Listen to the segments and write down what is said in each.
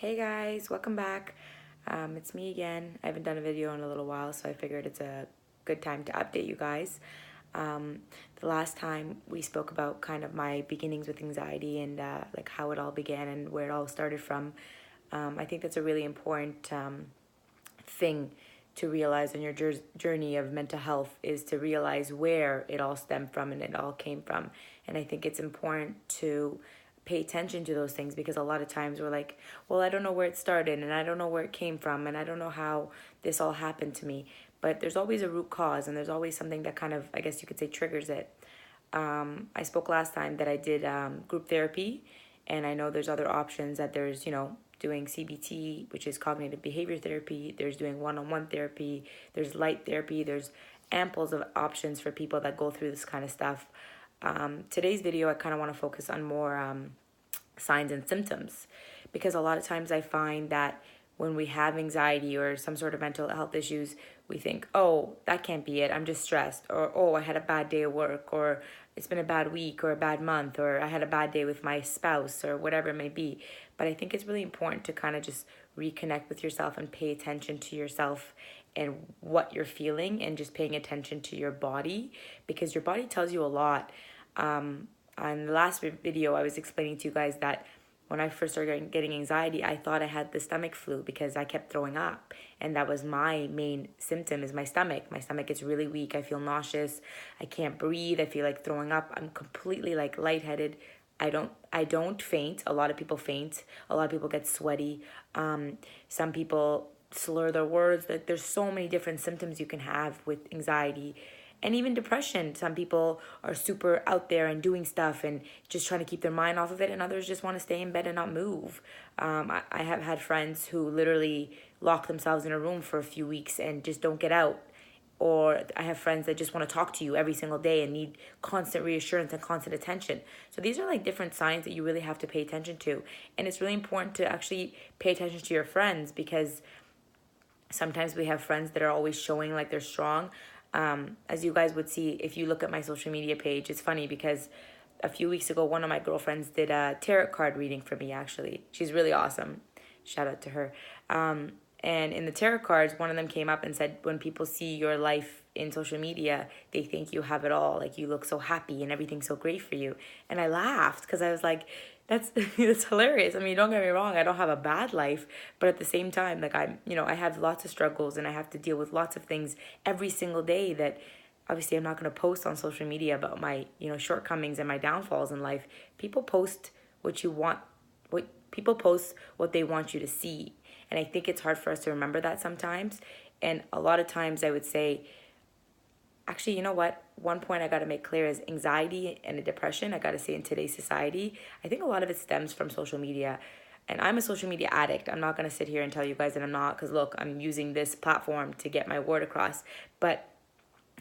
Hey guys, welcome back. It's me again. I haven't done a video in a little while, so I figured it's a good time to update you guys. Um, the last time we spoke about kind of my beginnings with anxiety and like how it all began and where it all started from. I think that's a really important thing to realize on your journey of mental health is to realize where it all stemmed from and it all came from. And I think it's important to pay attention to those things because a lot of times we're like, well, I don't know where it started and I don't know where it came from and I don't know how this all happened to me. But there's always a root cause and there's always something that kind of, I guess you could say, triggers it. I spoke last time that I did group therapy, and I know there's other options that there's, doing CBT, which is cognitive behavior therapy. There's doing one-on-one therapy. There's light therapy. There's amples of options for people that go through this kind of stuff. Today's video, I kind of want to focus on more signs and symptoms because a lot of times I find that when we have anxiety or some sort of mental health issues, we think, oh, that can't be it. I'm just stressed. Or, oh, I had a bad day at work. Or it's been a bad week or a bad month. Or I had a bad day with my spouse or whatever it may be. But I think it's really important to kind of just reconnect with yourself and pay attention to yourself and what you're feeling and just paying attention to your body because your body tells you a lot. On the last video, I was explaining to you guys that when I first started getting anxiety, I thought I had the stomach flu because I kept throwing up. And that was my main symptom is my stomach. My stomach is really weak. I feel nauseous. I can't breathe. I feel like throwing up. I'm completely like lightheaded. I don't faint. A lot of people faint. A lot of people get sweaty. Some people slur their words. Like there's so many different symptoms you can have with anxiety and even depression. Some people are super out there and doing stuff and just trying to keep their mind off of it, and others just want to stay in bed and not move. I have had friends who literally lock themselves in a room for a few weeks and just don't get out. Or I have friends that just want to talk to you every single day and need constant reassurance and constant attention. So these are like different signs that you really have to pay attention to. And it's really important to actually pay attention to your friends because sometimes we have friends that are always showing like they're strong. As you guys would see if you look at my social media page, it's funny because a few weeks ago, one of my girlfriends did a tarot card reading for me, actually. She's really awesome. Shout out to her. And in the tarot cards, one of them came up and said, when people see your life in social media, they think you have it all. Like you look so happy and everything's so great for you. And I laughed because I was like, that's that's hilarious. I mean, don't get me wrong, I don't have a bad life, but at the same time, like I have lots of struggles and I have to deal with lots of things every single day that obviously I'm not going to post on social media about my, shortcomings and my downfalls in life. People post what you want, what people post what they want you to see. And I think it's hard for us to remember that sometimes. And a lot of times I would say, actually, you know what? One point I got to make clear is anxiety and depression. I got to say in today's society, I think a lot of it stems from social media. And I'm a social media addict. I'm not going to sit here and tell you guys that I'm not because look, I'm using this platform to get my word across. But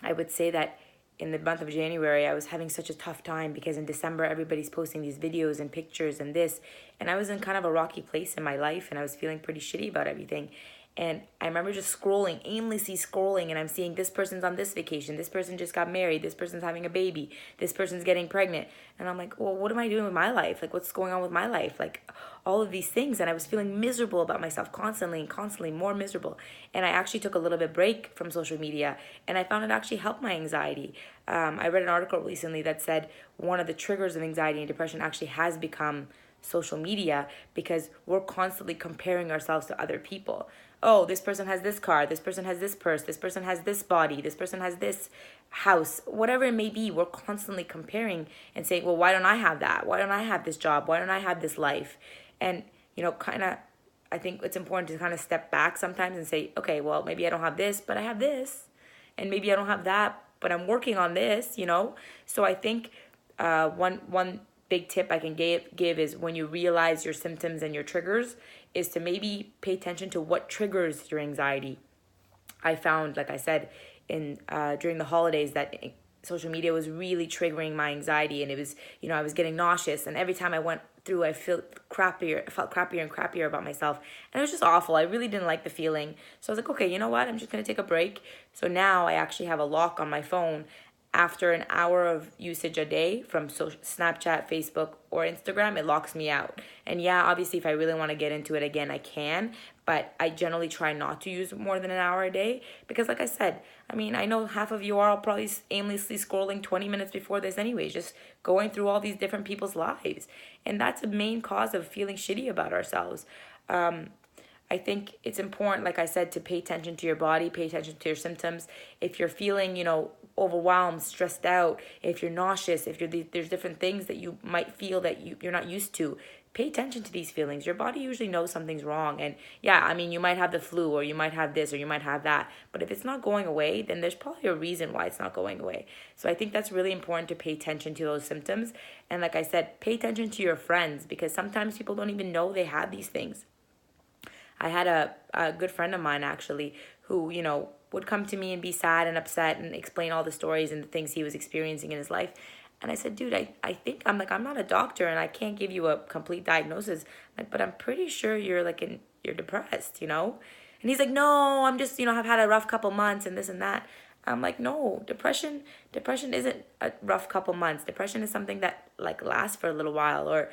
I would say that in the month of January, I was having such a tough time because in December, everybody's posting these videos and pictures and this. And I was in kind of a rocky place in my life and I was feeling pretty shitty about everything. And I remember just scrolling, aimlessly scrolling, and I'm seeing this person's on this vacation, this person just got married, this person's having a baby, this person's getting pregnant. And I'm like, well, what am I doing with my life? Like, what's going on with my life? Like, all of these things. And I was feeling miserable about myself constantly and constantly more miserable. And I actually took a little bit break from social media, and I found it actually helped my anxiety. I read an article recently that said one of the triggers of anxiety and depression actually has become social media because we're constantly comparing ourselves to other people. Oh, this person has this car, this person has this purse, this person has this body, this person has this house, whatever it may be. We're constantly comparing and saying, well, why don't I have that? Why don't I have this job? Why don't I have this life? And, kind of, I think it's important to kind of step back sometimes and say, okay, well, maybe I don't have this, but I have this. And maybe I don't have that, but I'm working on this. So I think one big tip I can give is when you realize your symptoms and your triggers is to maybe pay attention to what triggers your anxiety. I found, like I said, in during the holidays that social media was really triggering my anxiety, and it was, I was getting nauseous, and every time I went through, I felt crappier and crappier about myself, and it was just awful. I really didn't like the feeling, so I was like, okay, you know what? I'm just gonna take a break. So now I actually have a lock on my phone after an hour of usage a day from Snapchat, Facebook, or Instagram, it locks me out. And yeah, obviously, if I really want to get into it again, I can. But I generally try not to use more than an hour a day because, like I said, I mean, I know half of you are probably aimlessly scrolling 20 minutes before this anyways, just going through all these different people's lives. And that's a main cause of feeling shitty about ourselves. I think it's important, like I said, to pay attention to your body, pay attention to your symptoms. If you're feeling, overwhelmed, stressed out, if you're nauseous, if there's different things that you might feel that you're not used to, pay attention to these feelings. Your body usually knows something's wrong. And yeah, I mean, you might have the flu or you might have this or you might have that. But if it's not going away, then there's probably a reason why it's not going away. So I think that's really important to pay attention to those symptoms. And like I said, pay attention to your friends because sometimes people don't even know they have these things. I had a good friend of mine actually who, would come to me and be sad and upset and explain all the stories and the things he was experiencing in his life. And I said, dude, I think I'm not a doctor and I can't give you a complete diagnosis. But I'm pretty sure you're you're depressed, And he's like, no, I'm just, I've had a rough couple months and this and that. I'm like, no, depression isn't a rough couple months. Depression is something that lasts for a little while, or,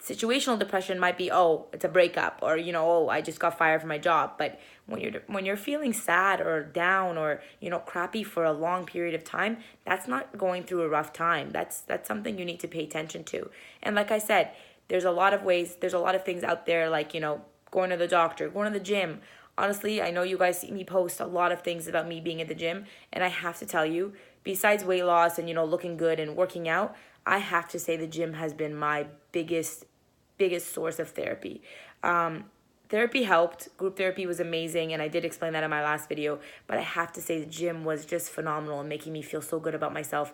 situational depression might be, oh, it's a breakup, or oh, I just got fired from my job. But when you're feeling sad or down or crappy for a long period of time, that's not going through a rough time. That's something you need to pay attention to. And like I said, there's a lot of things out there, going to the doctor, going to the gym. Honestly, I know you guys see me post a lot of things about me being at the gym, and I have to tell you, besides weight loss and looking good and working out, I have to say the gym has been my biggest source of therapy. Therapy helped. Group therapy was amazing, and I did explain that in my last video, but I have to say the gym was just phenomenal and making me feel so good about myself.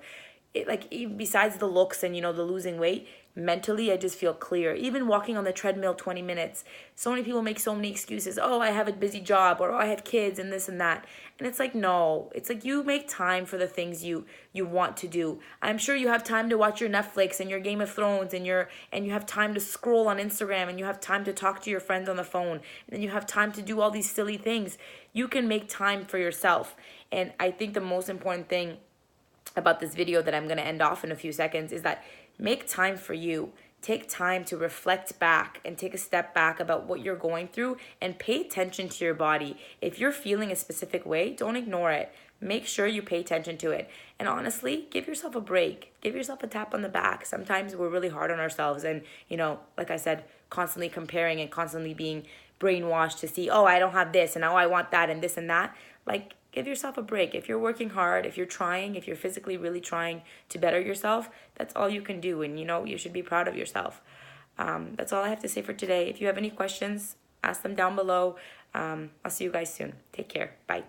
Besides the looks and the losing weight, mentally I just feel clear. Even walking on the treadmill 20 minutes, so many people make so many excuses. Oh, I have a busy job, or oh, I have kids and this and that. And it's no, it's you make time for the things you want to do. I'm sure you have time to watch your Netflix and your Game of Thrones and you have time to scroll on Instagram, and you have time to talk to your friends on the phone, and you have time to do all these silly things. You can make time for yourself. And I think the most important thing about this video that I'm going to end off in a few seconds is that make time for you. Take time to reflect back and take a step back about what you're going through and pay attention to your body. If you're feeling a specific way, don't ignore it. Make sure you pay attention to it. And honestly, give yourself a break. Give yourself a tap on the back. Sometimes we're really hard on ourselves and, like I said, constantly comparing and constantly being brainwashed to see, oh, I don't have this and oh, I want that and this and that. Give yourself a break. If you're working hard, if you're trying, if you're physically really trying to better yourself, that's all you can do. And, you should be proud of yourself. That's all I have to say for today. If you have any questions, ask them down below. I'll see you guys soon. Take care. Bye.